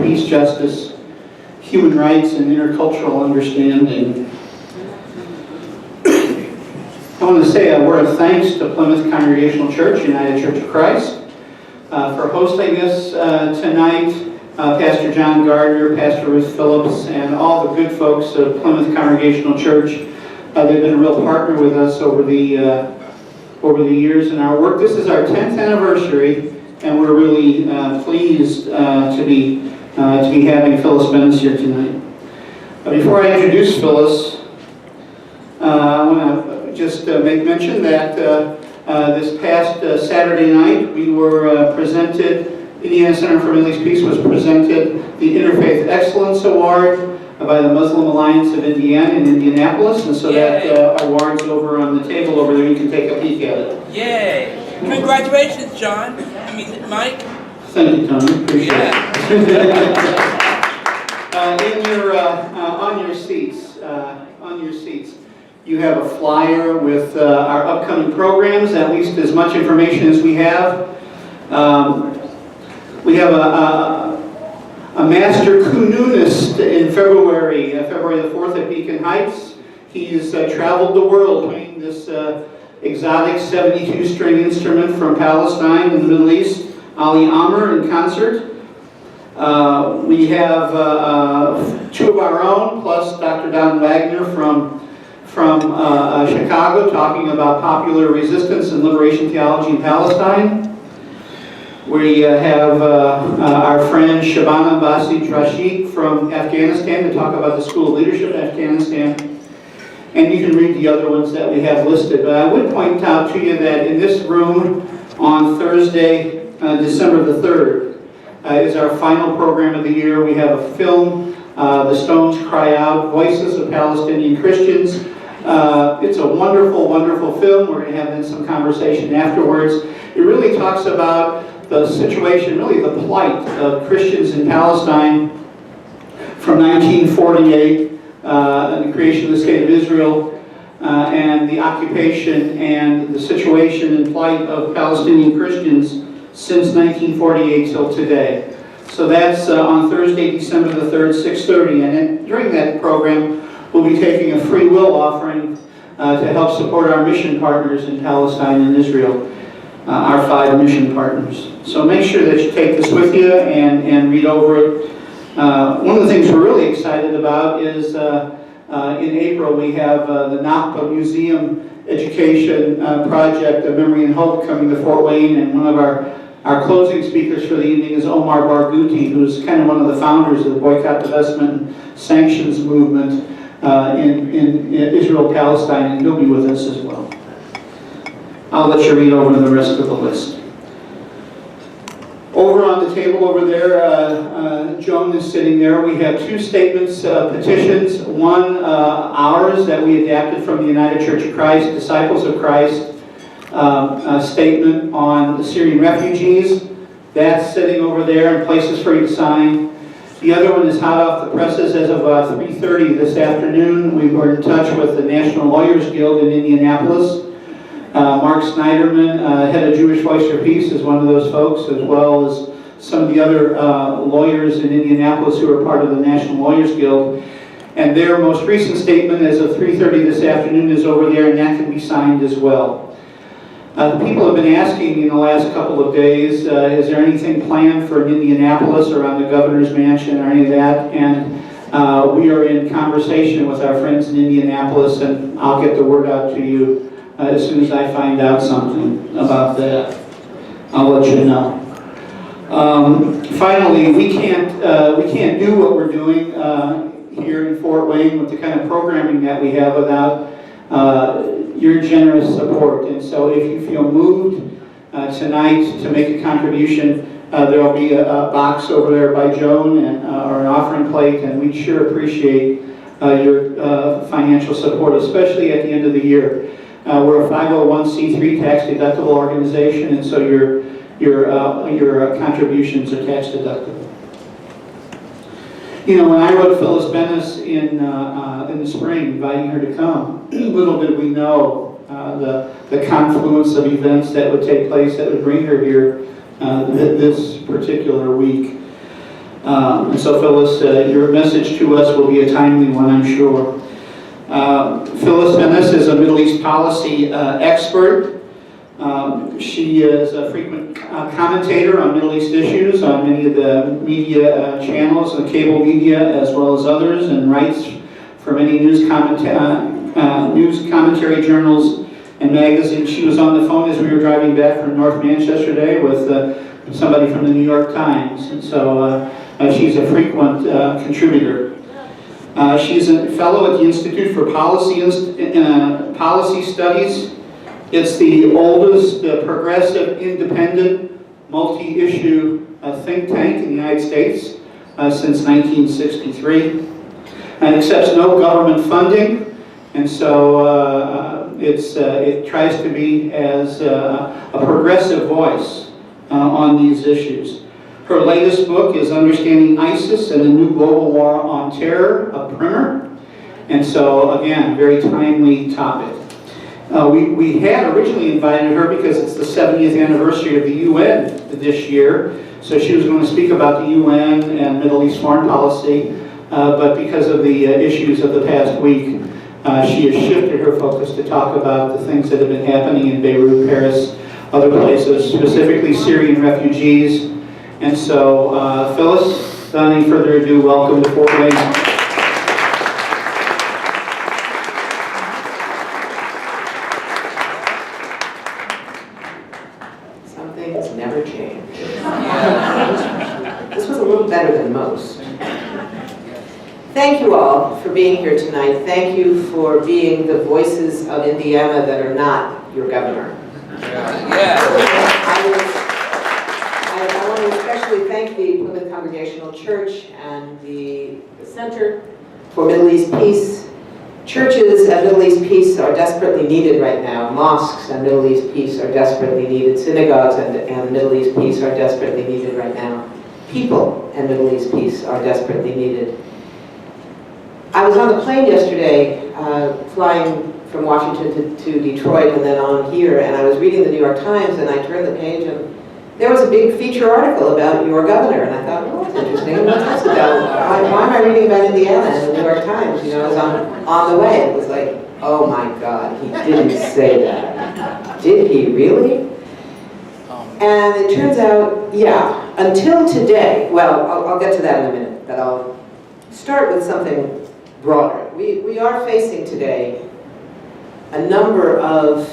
peace, justice, human rights, and intercultural understanding. I want to say a word of thanks to Plymouth Congregational Church, United Church of Christ, for hosting us tonight. Pastor John Gardner, Pastor Ruth Phyllis, and all the good folks of Plymouth Congregational Church. They've been a real partner with us over the years in our work. This is our 10th anniversary, and we're really pleased to be having Phyllis Bennis here tonight. Before I introduce Phyllis, I want to just make mention that this past Saturday night we were presented, Indiana Center for Middle East Peace was presented the Interfaith Excellence Award by the Muslim Alliance of Indiana in Indianapolis, and so that award's over on the table over there. You can take a peek at it. Yay! Congratulations, John. Mike. Thank you, Tony. Appreciate it. On your seats, you have a flyer with our upcoming programs, at least as much information as we have. We have a master canoeist in February the 4th at Beacon Heights. He's traveled the world playing this exotic 72-string instrument from Palestine in the Middle East, Ali Amr, in concert. We have two of our own, plus Dr. Don Wagner from Chicago, talking about popular resistance and liberation theology in Palestine. We have our friend Shabana Basid Rashid from Afghanistan to talk about the School of Leadership in Afghanistan. And you can read the other ones that we have listed. But I would point out to you that in this room on Thursday, December the 3rd, is our final program of the year. We have a film, The Stones Cry Out, Voices of Palestinian Christians. It's a wonderful, wonderful film. We're going to have then some conversation afterwards. It really talks about the situation, really the plight of Christians in Palestine from 1948, and the creation of the State of Israel, and the occupation and the situation and plight of Palestinian Christians since 1948 till today. So that's on Thursday, December the 3rd, 6:30, and then during that program, we'll be taking a free will offering to help support our mission partners in Palestine and Israel, our 5 mission partners. So make sure that you take this with you and read over it. One of the things we're really excited about is in April we have the Nakba Museum Education Project of Memory and Hope coming to Fort Wayne, and one of our closing speakers for the evening is Omar Barghouti, who's kind of one of the founders of the Boycott, Divestment, and Sanctions movement in Israel-Palestine, and he'll be with us as well. I'll let you read over the rest of the list. Over on the table over there, Joan is sitting there. We have 2 statements, petitions. One, ours that we adapted from the United Church of Christ, Disciples of Christ, a statement on the Syrian refugees. That's sitting over there in places for you to sign. The other one is hot off the presses as of 3:30 this afternoon. We were in touch with the National Lawyers Guild in Indianapolis. Mark Snyderman, head of Jewish Voice for Peace, is one of those folks, as well as some of the other lawyers in Indianapolis who are part of the National Lawyers Guild. And their most recent statement as of 3:30 this afternoon is over there, and that can be signed as well. The people have been asking in the last couple of days, is there anything planned for Indianapolis around the governor's mansion or any of that? And we are in conversation with our friends in Indianapolis, and I'll get the word out to you as soon as I find out something about that. I'll let you know. Finally, we can't do what we're doing here in Fort Wayne with the kind of programming that we have without your generous support. And so if you feel moved tonight to make a contribution, there will be a box over there by Joan or an offering plate, and we'd sure appreciate your financial support, especially at the end of the year. We're a 501c3 tax-deductible organization, and so your contributions are tax-deductible. You know, when I wrote Phyllis Bennis in the spring, inviting her to come, little did we know the confluence of events that would take place that would bring her here this particular week. And so Phyllis, your message to us will be a timely one, I'm sure. Phyllis Bennis is a Middle East policy expert. She is a frequent commentator on Middle East issues on many of the media channels, the cable media as well as others, and writes for many news commentary journals and magazines. She was on the phone as we were driving back from North Manchester today with somebody from the New York Times, and so she's a frequent contributor. She's a fellow at the Institute for Policy Studies. It's the oldest progressive, independent, multi-issue think tank in the United States since 1963. And accepts no government funding, and so it tries to be as a progressive voice on these issues. Her latest book is Understanding ISIS and the New Global War on Terror, a primer. And so, again, very timely topic. We had originally invited her because it's the 70th anniversary of the UN this year. So she was going to speak about the UN and Middle East foreign policy. But because of the issues of the past week, she has shifted her focus to talk about the things that have been happening in Beirut, Paris, other places, specifically Syrian refugees. And so, Phyllis, without any further ado, welcome to Fort Wayne. Some things never change. This was a little better than most. Thank you all for being here tonight. Thank you for being the voices of Indiana that are not your governor. I want to especially thank the Plymouth Congregational Church and the Center for Middle East Peace. Churches and Middle East peace are desperately needed right now. Mosques and Middle East peace are desperately needed. Synagogues and Middle East peace are desperately needed right now. People and Middle East peace are desperately needed. I was on the plane yesterday, flying from Washington to Detroit and then on here, and I was reading the New York Times, and I turned the page, and there was a big feature article about your governor, and I thought, oh, that's interesting. What's this about? Why am I reading about Indiana in the New York Times? You know, I was on the way. It was like, oh my God, he didn't say that. Did he really? And it turns out, yeah, until today, well, I'll get to that in a minute, but I'll start with something broader. We are facing today a number of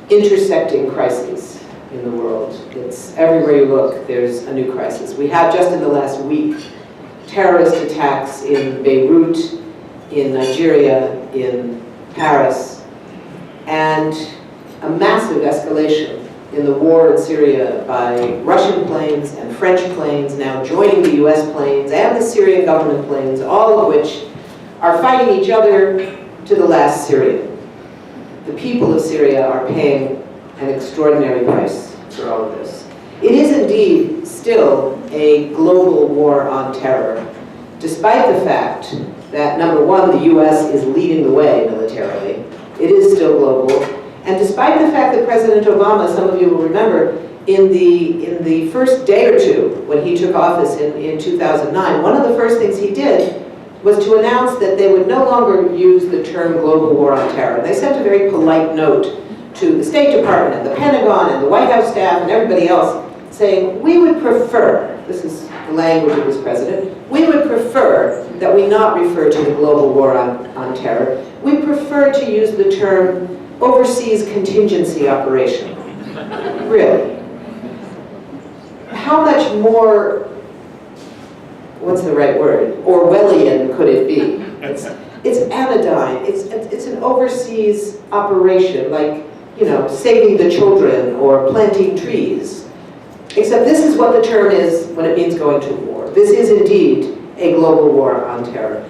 intersecting crises in the world. It's everywhere you look, there's a new crisis. We have just in the last week terrorist attacks in Beirut, in Nigeria, in Paris, and a massive escalation in the war in Syria by Russian planes and French planes now joining the US planes and the Syrian government planes, all of which are fighting each other to the last Syrian. The people of Syria are paying an extraordinary price for all of this. It is indeed still a global war on terror, despite the fact that, number one, the US is leading the way militarily. It is still global. And despite the fact that President Obama, some of you will remember, in the first day or two when he took office in 2009, one of the first things he did was to announce that they would no longer use the term global war on terror. They sent a very polite note to the State Department and the Pentagon and the White House staff and everybody else saying, we would prefer, this is the language of this president, we would prefer that we not refer to the global war on terror. We prefer to use the term overseas contingency operation. Really. How much more, what's the right word, Orwellian could it be? It's anodyne. It's an overseas operation, like, you know, saving the children or planting trees. Except this is what the term is when it means going to war. This is indeed a global war on terror.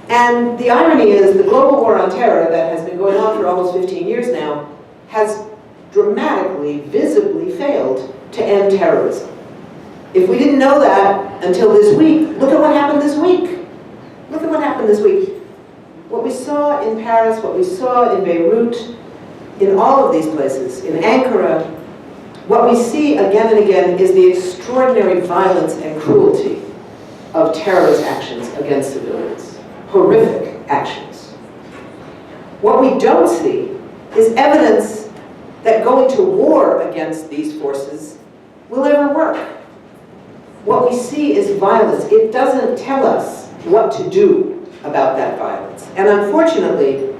And the irony is the global war on terror that has been going on for almost 15 years now has dramatically, visibly failed to end terrorism. If we didn't know that until this week, look at what happened this week. Look at what happened this week. What we saw in Paris, what we saw in Beirut, in all of these places, in Ankara, what we see again and again is the extraordinary violence and cruelty of terrorist actions against civilians. Horrific actions. What we don't see is evidence that going to war against these forces will ever work. What we see is violence. It doesn't tell us what to do about that violence. And unfortunately,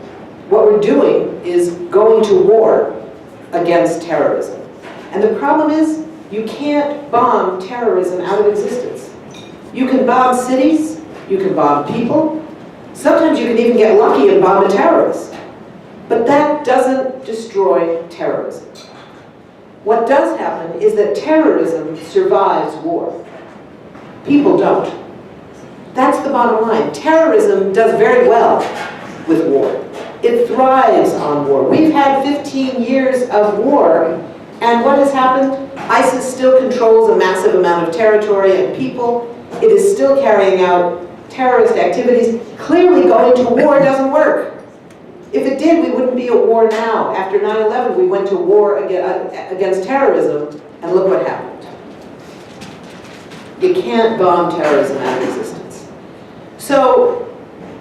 what we're doing is going to war against terrorism. And the problem is, you can't bomb terrorism out of existence. You can bomb cities, you can bomb people, sometimes you can even get lucky and bomb a terrorist. But that doesn't destroy terrorism. What does happen is that terrorism survives war. People don't. That's the bottom line. Terrorism does very well with war. It thrives on war. We've had 15 years of war, and what has happened? ISIS still controls a massive amount of territory and people. It is still carrying out terrorist activities. Clearly going to war doesn't work. If it did, we wouldn't be at war now. After 9/11, we went to war against terrorism, and look what happened. You can't bomb terrorism out of existence. So,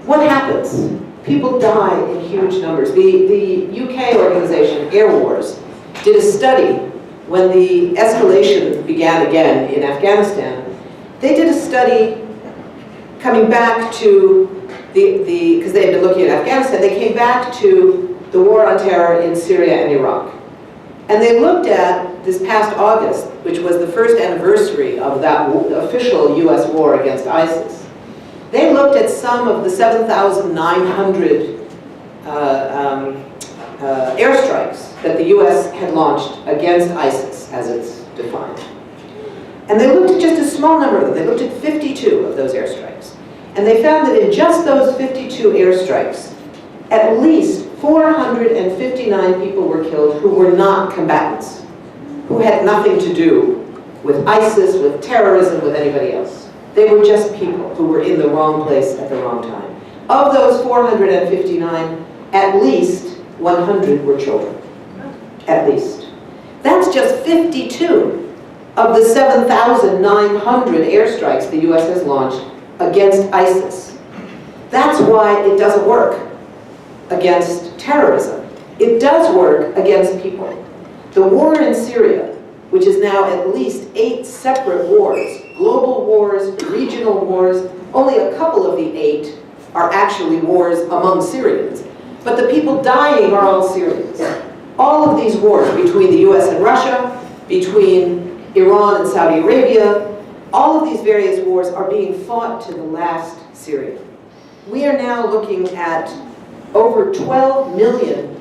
what happens? People die in huge numbers. The UK organization, Air Wars, did a study when the escalation began again in Afghanistan. They did a study coming back to because they had been looking at Afghanistan, they came back to the war on terror in Syria and Iraq. And they looked at this past August, which was the first anniversary of that official US war against ISIS. They looked at some of the 7,900 airstrikes that the US had launched against ISIS, as it's defined. And they looked at just a small number of them. They looked at 52 of those airstrikes. And they found that in just those 52 airstrikes, at least 459 people were killed who were not combatants, who had nothing to do with ISIS, with terrorism, with anybody else. They were just people who were in the wrong place at the wrong time. Of those 459, at least 100 were children. At least. That's just 52 of the 7,900 airstrikes the US has launched against ISIS. That's why it doesn't work against terrorism. It does work against people. The war in Syria, which is now at least 8 separate wars, global wars, regional wars, only a couple of the 8 are actually wars among Syrians. But the people dying are all Syrians. All of these wars between the US and Russia, between Iran and Saudi Arabia, all of these various wars are being fought to the last Syrian. We are now looking at over 12 million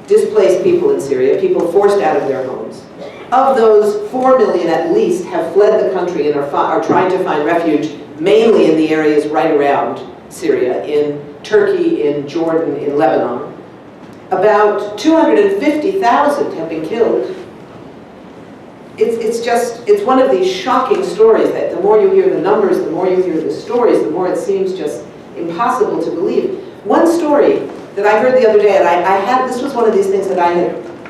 displaced people in Syria, people forced out of their homes. Of those, 4 million at least have fled the country and are trying to find refuge, mainly in the areas right around Syria, in Turkey, in Jordan, in Lebanon. About 250,000 have been killed. It's one of these shocking stories that the more you hear the numbers, the more you hear the stories, the more it seems just impossible to believe. One story that I heard the other day, and this was one of these things that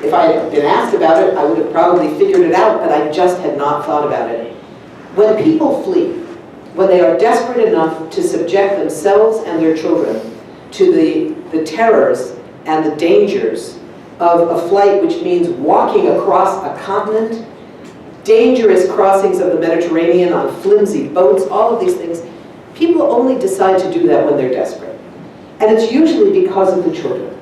if I had been asked about it, I would have probably figured it out, but I just had not thought about it. When people flee, when they are desperate enough to subject themselves and their children to the terrors and the dangers of a flight, which means walking across a continent, dangerous crossings of the Mediterranean on flimsy boats, all of these things, people only decide to do that when they're desperate. And it's usually because of the children.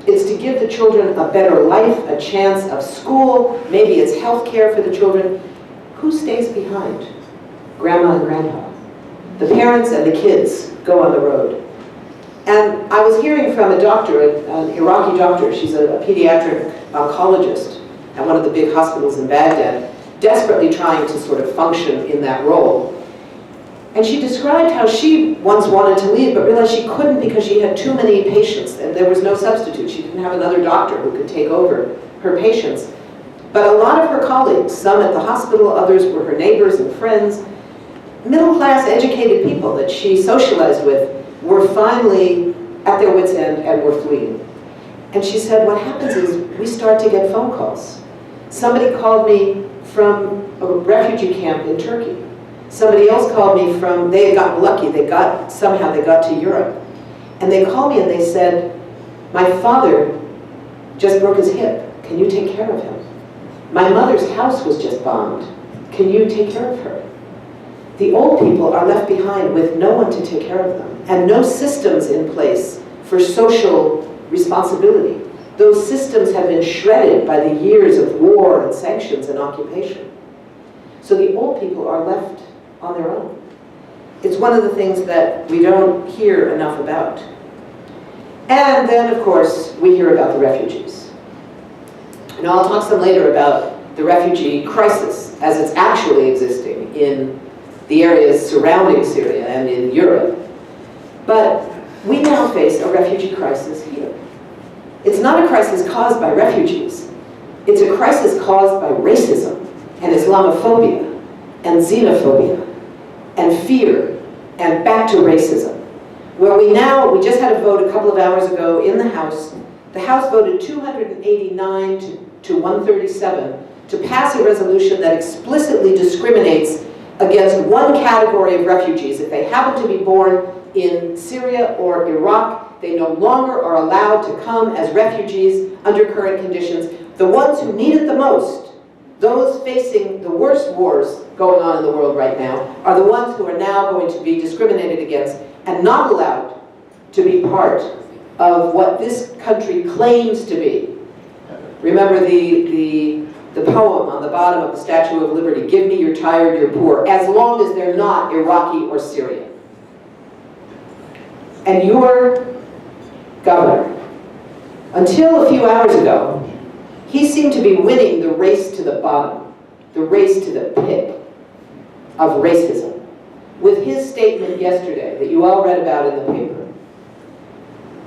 It's to give the children a better life, a chance of school, maybe it's health care for the children. Who stays behind? Grandma and grandpa. The parents and the kids go on the road. And I was hearing from a doctor, an Iraqi doctor, she's a pediatric oncologist at one of the big hospitals in Baghdad, desperately trying to sort of function in that role. And she described how she once wanted to leave, but realized she couldn't because she had too many patients and there was no substitute. She didn't have another doctor who could take over her patients. But a lot of her colleagues, some at the hospital, others were her neighbors and friends, middle-class educated people that she socialized with, were finally at their wits' end and were fleeing. And she said, what happens is we start to get phone calls. Somebody called me from a refugee camp in Turkey. Somebody else called me from, they had gotten lucky, somehow they got to Europe. And they called me and they said, my father just broke his hip. Can you take care of him? My mother's house was just bombed. Can you take care of her? The old people are left behind with no one to take care of them and no systems in place for social responsibility. Those systems have been shredded by the years of war and sanctions and occupation. So the old people are left on their own. It's one of the things that we don't hear enough about. And then, of course, we hear about the refugees. And I'll talk some later about the refugee crisis as it's actually existing in the areas surrounding Syria and in Europe. But we now face a refugee crisis here. It's not a crisis caused by refugees. It's a crisis caused by racism and Islamophobia and xenophobia and fear and back to racism. Where we just had a vote a couple of hours ago in the House. The House voted 289 to 137 to pass a resolution that explicitly discriminates against one category of refugees. If they happen to be born in Syria or Iraq, they no longer are allowed to come as refugees under current conditions. The ones who need it the most, those facing the worst wars going on in the world right now, are the ones who are now going to be discriminated against and not allowed to be part of what this country claims to be. Remember the poem on the bottom of the Statue of Liberty, give me your tired, your poor, as long as they're not Iraqi or Syrian. And your governor, until a few hours ago, he seemed to be winning the race to the bottom, the race to the pit of racism, with his statement yesterday that you all read about in the paper,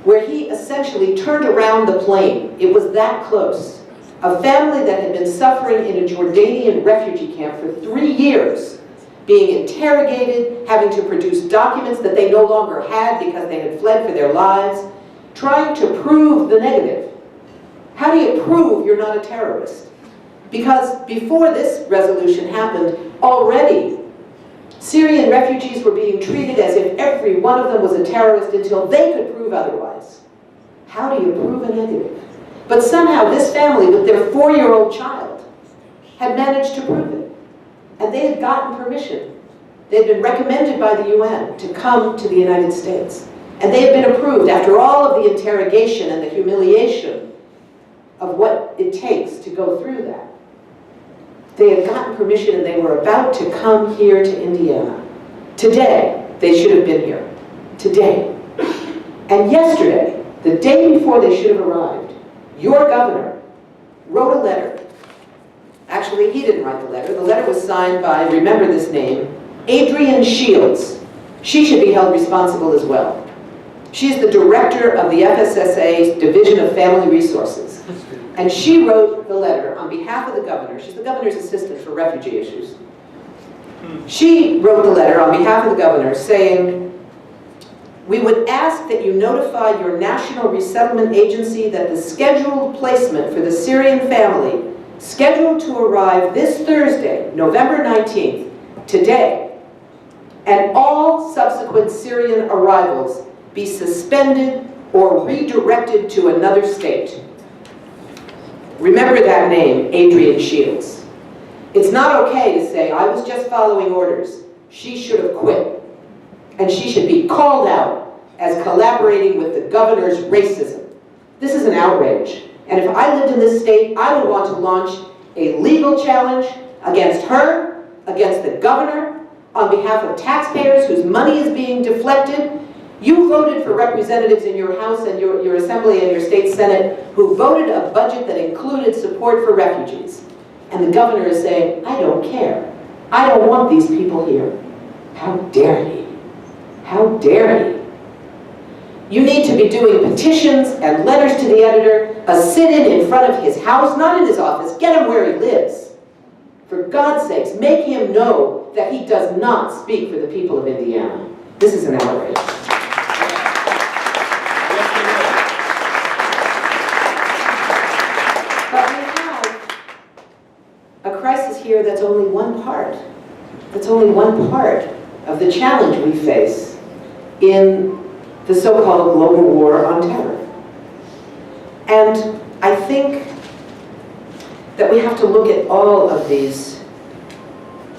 where he essentially turned around the plane. It was that close. A family that had been suffering in a Jordanian refugee camp for 3 years, being interrogated, having to produce documents that they no longer had because they had fled for their lives, trying to prove the negative. How do you prove you're not a terrorist? Because before this resolution happened, already Syrian refugees were being treated as if every one of them was a terrorist until they could prove otherwise. How do you prove a negative? But somehow this family, with their 4-year-old child, had managed to prove it. And they had gotten permission. They had been recommended by the UN to come to the United States. And they had been approved after all of the interrogation and the humiliation of what it takes to go through that. They had gotten permission and they were about to come here to Indiana. Today, they should have been here. Today. And yesterday, the day before they should have arrived, your governor wrote a letter. Actually, he didn't write the letter. The letter was signed by, remember this name, Adrienne Shields. She should be held responsible as well. She's the director of the FSSA's Division of Family Resources. And she wrote the letter on behalf of the governor. She's the governor's assistant for refugee issues. She wrote the letter on behalf of the governor saying, we would ask that you notify your National Resettlement Agency that the scheduled placement for the Syrian family scheduled to arrive this Thursday, November 19th, today, and all subsequent Syrian arrivals be suspended or redirected to another state. Remember that name, Adrienne Shields. It's not okay to say, I was just following orders. She should have quit. And she should be called out as collaborating with the governor's racism. This is an outrage. And if I lived in this state, I would want to launch a legal challenge against her, against the governor, on behalf of taxpayers whose money is being deflected. You voted for representatives in your House and your Assembly and your state Senate who voted a budget that included support for refugees. And the governor is saying, I don't care. I don't want these people here. How dare he? How dare he? You need to be doing petitions and letters to the editor, a sit-in in front of his house, not in his office. Get him where he lives. For God's sakes, make him know that he does not speak for the people of Indiana. This is an outrage. But we have a crisis here that's only one part That's only one part of the challenge we face in the so-called global war on terror. And I think that we have to look at all of these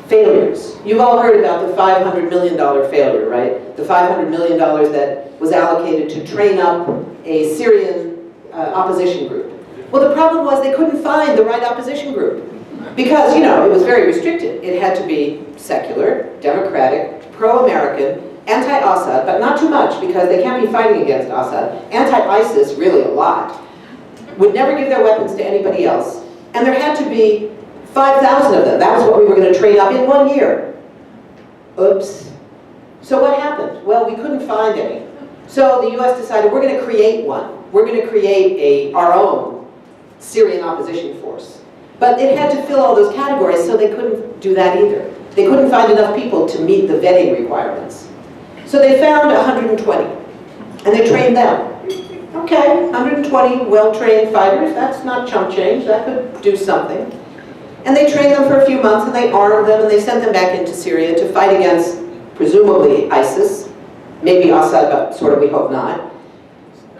failures. You've all heard about the $500 million failure, right? The $500 million that was allocated to train up a Syrian opposition group. Well, the problem was they couldn't find the right opposition group because, you know, it was very restricted. It had to be secular, democratic, pro-American, anti-Assad, but not too much because they can't be fighting against Assad. Anti-ISIS, really a lot. Would never give their weapons to anybody else. And there had to be 5,000 of them. That was what we were going to train up in 1 year. Oops. So what happened? Well, we couldn't find any. So the US decided we're going to create one. We're going to create our own Syrian opposition force. But it had to fill all those categories, so they couldn't do that either. They couldn't find enough people to meet the vetting requirements. So they found 120, and they trained them. Okay, 120 well-trained fighters, that's not chump change, that could do something. And they trained them for a few months, and they armed them, and they sent them back into Syria to fight against, presumably, ISIS. Maybe Assad, but sort of we hope not.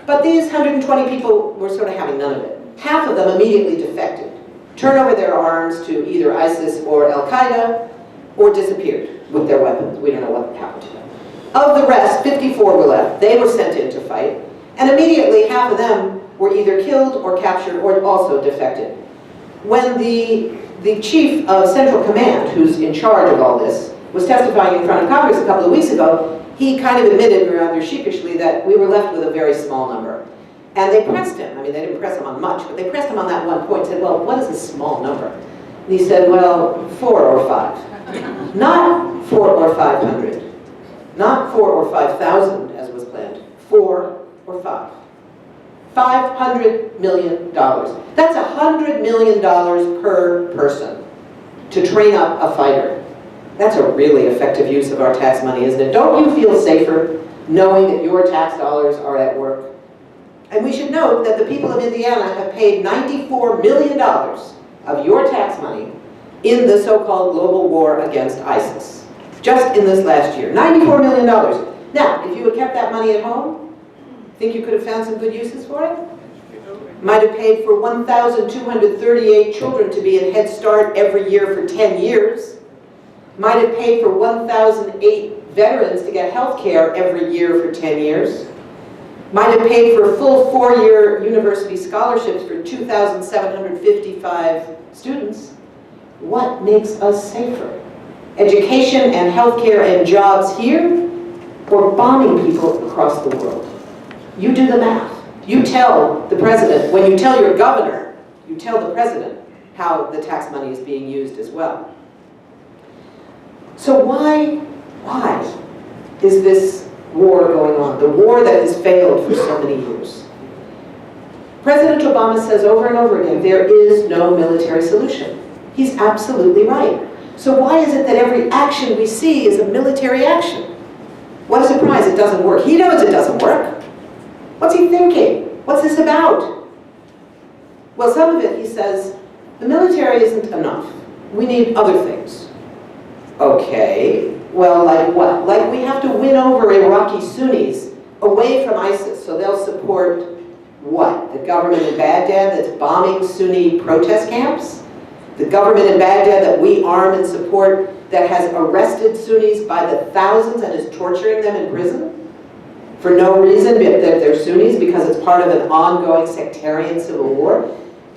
But these 120 people were sort of having none of it. Half of them immediately defected, turned over their arms to either ISIS or Al-Qaeda, or disappeared with their weapons. We don't know what happened to them. Of the rest, 54 were left. They were sent in to fight. And immediately, half of them were either killed or captured or also defected. When the chief of Central Command, who's in charge of all this, was testifying in front of Congress a couple of weeks ago, he kind of admitted rather sheepishly that we were left with a very small number. And they pressed him. I mean, they didn't press him on much, but they pressed him on that one point, said, well, what is a small number? And he said, well, 4 or 5. Not 4 or 500. Not 4 or 5,000, as was planned. 4 or 5. $500 million. That's $100 million per person to train up a fighter. That's a really effective use of our tax money, isn't it? Don't you feel safer knowing that your tax dollars are at work? And we should note that the people of Indiana have paid $94 million of your tax money in the so-called global war against ISIS. Just in this last year. $94 million. Now, if you had kept that money at home, think you could have found some good uses for it? Might have paid for 1,238 children to be in Head Start every year for 10 years. Might have paid for 1,008 veterans to get health care every year for 10 years. Might have paid for full 4-year university scholarships for 2,755 students. What makes us safer? Education and health care and jobs here, or bombing people across the world? You do the math. You tell the president, when you tell your governor, you tell the president how the tax money is being used as well. So why is this war going on? The war that has failed for so many years. President Obama says over and over again, there is no military solution. He's absolutely right. So why is it that every action we see is a military action? What a surprise, it doesn't work. He knows it doesn't work. What's he thinking? What's this about? Well, some of it, he says, the military isn't enough. We need other things. Okay, well, like what? Like we have to win over Iraqi Sunnis away from ISIS, so they'll support what? The government in Baghdad that's bombing Sunni protest camps? The government in Baghdad that we arm and support that has arrested Sunnis by the thousands and is torturing them in prison? For no reason that they're Sunnis, because it's part of an ongoing sectarian civil war?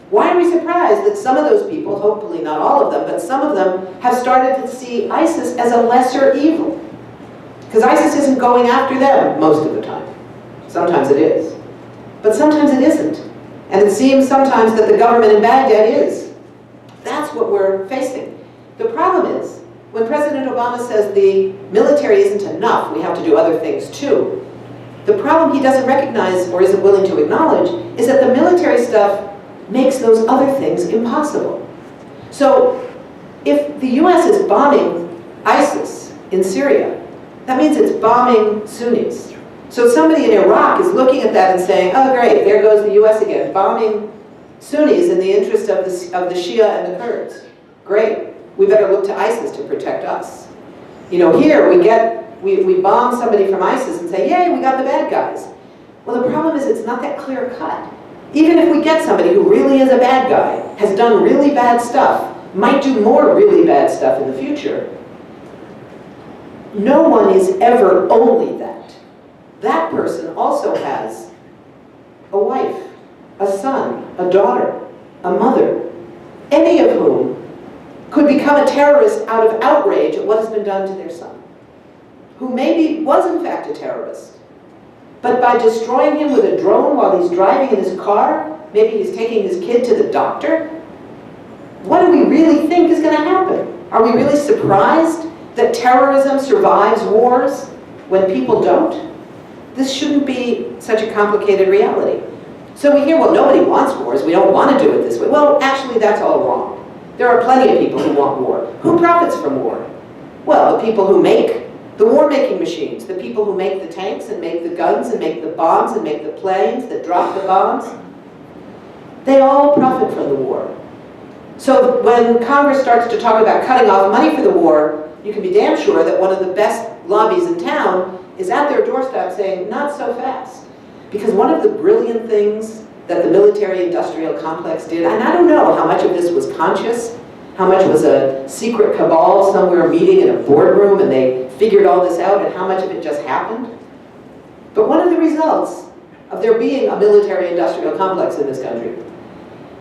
Why are we surprised that some of those people, hopefully not all of them, but some of them have started to see ISIS as a lesser evil? Because ISIS isn't going after them most of the time. Sometimes it is. But sometimes it isn't. And it seems sometimes that the government in Baghdad is. That's what we're facing. The problem is, when President Obama says the military isn't enough, we have to do other things too, the problem he doesn't recognize or isn't willing to acknowledge is that the military stuff makes those other things impossible. So if the US is bombing ISIS in Syria, that means it's bombing Sunnis. So somebody in Iraq is looking at that and saying, oh great, there goes the US again, bombing Sunnis in the interest of the Shia and the Kurds. Great. we better look to ISIS to protect us. You know, here we bomb somebody from ISIS and say, yay, we got the bad guys. Well, the problem is it's not that clear cut. Even if we get somebody who really is a bad guy, has done really bad stuff, might do more really bad stuff in the future, no one is ever only that. That person also has a wife, a son, a daughter, a mother, any of whom could become a terrorist out of outrage at what has been done to their son, who maybe was in fact a terrorist, but by destroying him with a drone while he's driving in his car, maybe he's taking his kid to the doctor. What do we really think is going to happen? Are we really surprised that terrorism survives wars when people don't? This shouldn't be such a complicated reality. So we hear, well, nobody wants wars. We don't want to do it this way. Well, actually, that's all wrong. There are plenty of people who want war. Who profits from war? Well, the people who make the war-making machines, the people who make the tanks and make the guns and make the bombs and make the planes that drop the bombs. They all profit from the war. So when Congress starts to talk about cutting off money for the war, you can be damn sure that one of the best lobbies in town is at their doorstep saying, not so fast. Because one of the brilliant things that the military-industrial complex did, and I don't know how much of this was conscious, how much was a secret cabal somewhere meeting in a boardroom and they figured all this out, and how much of it just happened. But one of the results of there being a military-industrial complex in this country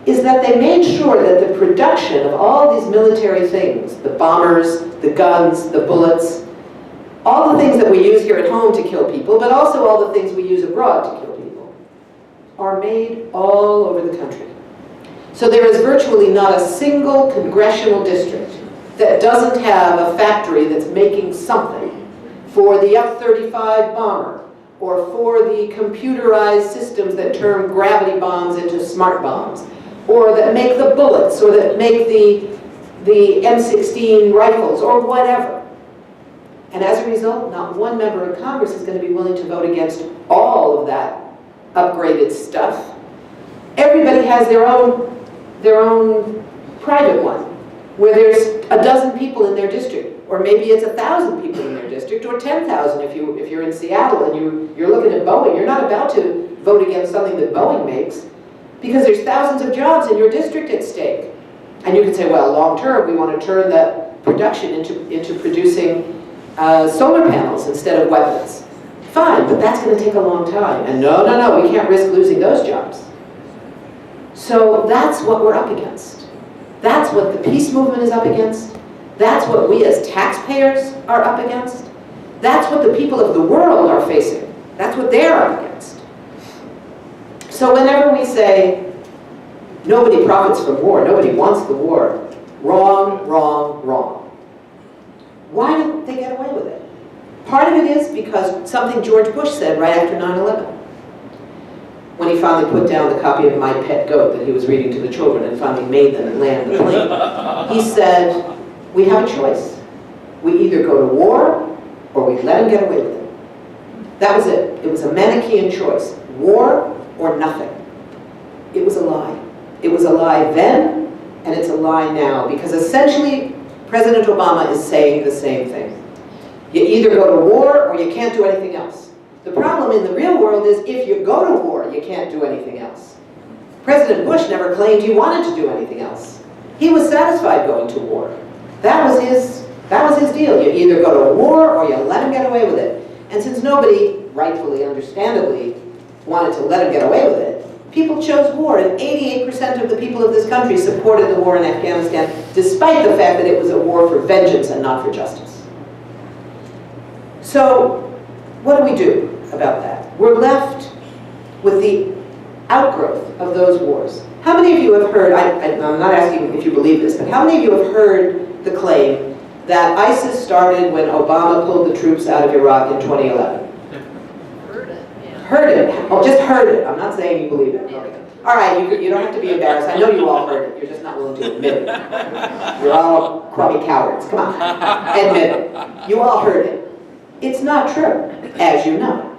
is that they made sure that the production of all these military things, the bombers, the guns, the bullets, all the things that we use here at home to kill people, but also all the things we use abroad to kill people, are made all over the country. So there is virtually not a single congressional district that doesn't have a factory that's making something for the F-35 bomber, or for the computerized systems that turn gravity bombs into smart bombs, or that make the bullets, or that make the M16 rifles, or whatever. And as a result, not one member of Congress is going to be willing to vote against all of that upgraded stuff. Everybody has their own private one, where there's a dozen people in their district, or maybe it's 1,000 people in their district, or 10,000 if you're in Seattle and you're looking at Boeing. You're not about to vote against something that Boeing makes, because there's thousands of jobs in your district at stake. And you could say, well, long term, we want to turn that production into producing solar panels instead of weapons. Fine, but that's going to take a long time. And no, we can't risk losing those jobs. So that's what we're up against. That's what the peace movement is up against. That's what we as taxpayers are up against. That's what the people of the world are facing. That's what they're up against. So whenever we say, nobody profits from war, nobody wants the war, wrong, wrong, wrong. Why didn't they get away with it? Part of it is because something George Bush said right after 9/11. When he finally put down the copy of My Pet Goat that he was reading to the children and finally made them land the plane. He said, we have a choice. We either go to war or we let him get away with it. That was it. It was a Manichaean choice. War or nothing. It was a lie. It was a lie then, and it's a lie now, because essentially President Obama is saying the same thing. You either go to war or you can't do anything else. The problem in the real world is if you go to war, you can't do anything else. President Bush never claimed he wanted to do anything else. He was satisfied going to war. That was his deal. You either go to war or you let him get away with it. And since nobody, rightfully, understandably, wanted to let him get away with it, people chose war, and 88% of the people of this country supported the war in Afghanistan, despite the fact that it was a war for vengeance and not for justice. So, what do we do about that? We're left with the outgrowth of those wars. How many of you have heard, I'm not asking if you believe this, but how many of you have heard the claim that ISIS started when Obama pulled the troops out of Iraq in 2011? Heard it, yeah. Heard it. Oh, just heard it. I'm not saying you believe it. Okay. All right, you don't have to be embarrassed. I know you all heard it. You're just not willing to admit it. You're all crummy cowards. Come on, admit it. You all heard it. It's not true, as you know.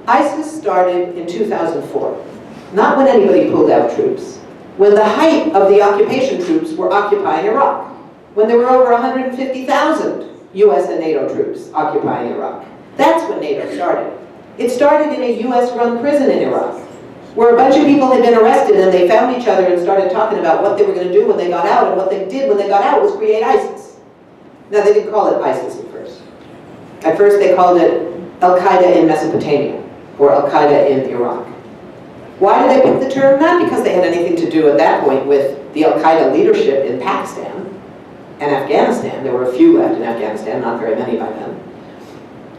ISIS started in 2004, not when anybody pulled out troops, when the height of the occupation troops were occupying Iraq. when there were over 150,000 US and NATO troops occupying Iraq. That's when NATO started. It started in a US-run prison in Iraq, where a bunch of people had been arrested and they found each other and started talking about what they were going to do when they got out, and what they did when they got out was create ISIS. Now, they didn't call it ISIS at first. At first, they called it Al-Qaeda in Mesopotamia, or Al-Qaeda in Iraq. Why did they pick the term? Not because they had anything to do at that point with the Al-Qaeda leadership in Pakistan and Afghanistan. There were a few left in Afghanistan, not very many by then.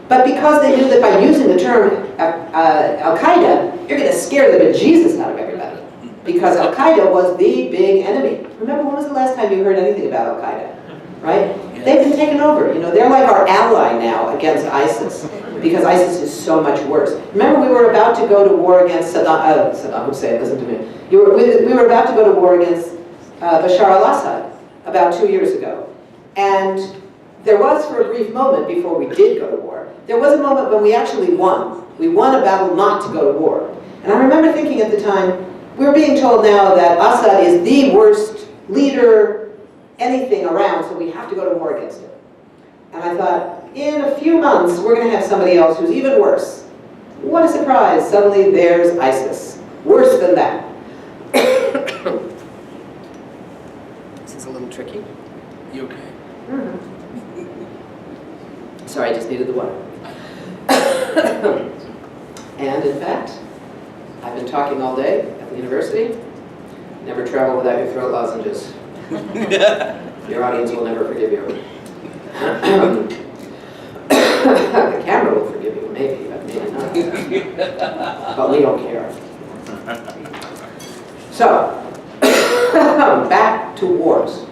But because they knew that by using the term Al-Qaeda, you're going to scare the bejesus out of everybody. Because Al-Qaeda was the big enemy. Remember, when was the last time you heard anything about Al-Qaeda? Right? They've been taken over. You know, they're like our ally now against ISIS, because ISIS is so much worse. Remember, we were about to go to war against Saddam Hussein, listen to me. We were about to go to war against Bashar al-Assad about 2 years ago. And there was, for a brief moment before we did go to war, there was a moment when we actually won. We won a battle not to go to war. And I remember thinking at the time, we're being told now that Assad is the worst leader, anything around, so we have to go to war against him. And I thought, in a few months, we're going to have somebody else who's even worse. What a surprise, suddenly there's ISIS. Worse than that. This is a little tricky. You okay? Sorry, I just needed the water. And in fact, I've been talking all day at the university. Never travel without your throat lozenges. Your audience will never forgive you. The camera will forgive you, maybe, but maybe not. But we don't care. So, back to wars.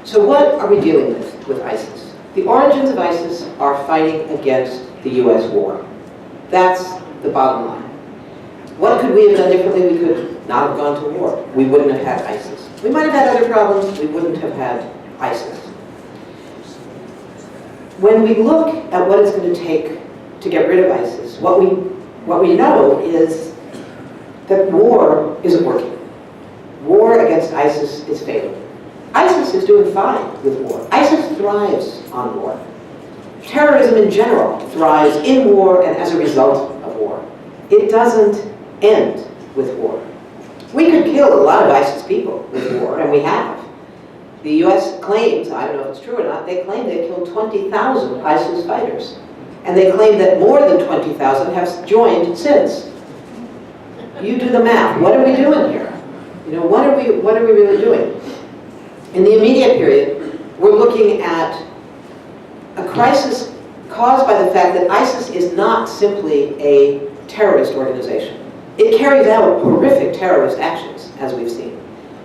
So what are we dealing with ISIS? The origins of ISIS are fighting against the US war. That's the bottom line. What could we have done differently? We could not have gone to war. We wouldn't have had ISIS. We might have had other problems. We wouldn't have had ISIS. When we look at what it's going to take to get rid of ISIS, what we know is that war isn't working. War against ISIS is failing. ISIS is doing fine with war. ISIS thrives on war. Terrorism in general thrives in war and as a result of war. It doesn't end with war. We could kill a lot of ISIS people with war, and we have. The US claims, I don't know if it's true or not, they claim they killed 20,000 ISIS fighters. And they claim that more than 20,000 have joined since. You do the math. What are we doing here? You know, what are we really doing? In the immediate period, we're looking at a crisis caused by the fact that ISIS is not simply a terrorist organization. It carries out horrific terrorist actions, as we've seen.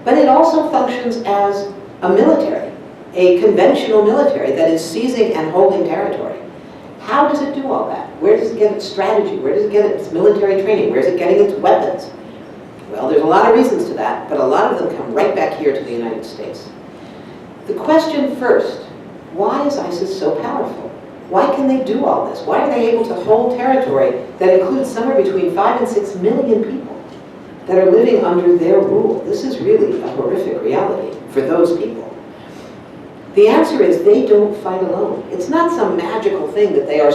But it also functions as a military, a conventional military that is seizing and holding territory. How does it do all that? Where does it get its strategy? Where does it get its military training? Where is it getting its weapons? Well, there's a lot of reasons to that, but a lot of them come right back here to the United States. The question first, why is ISIS so powerful? Why can they do all this? Why are they able to hold territory that includes somewhere between 5 and 6 million people that are living under their rule? This is really a horrific reality for those people. The answer is they don't fight alone. It's not some magical thing that they are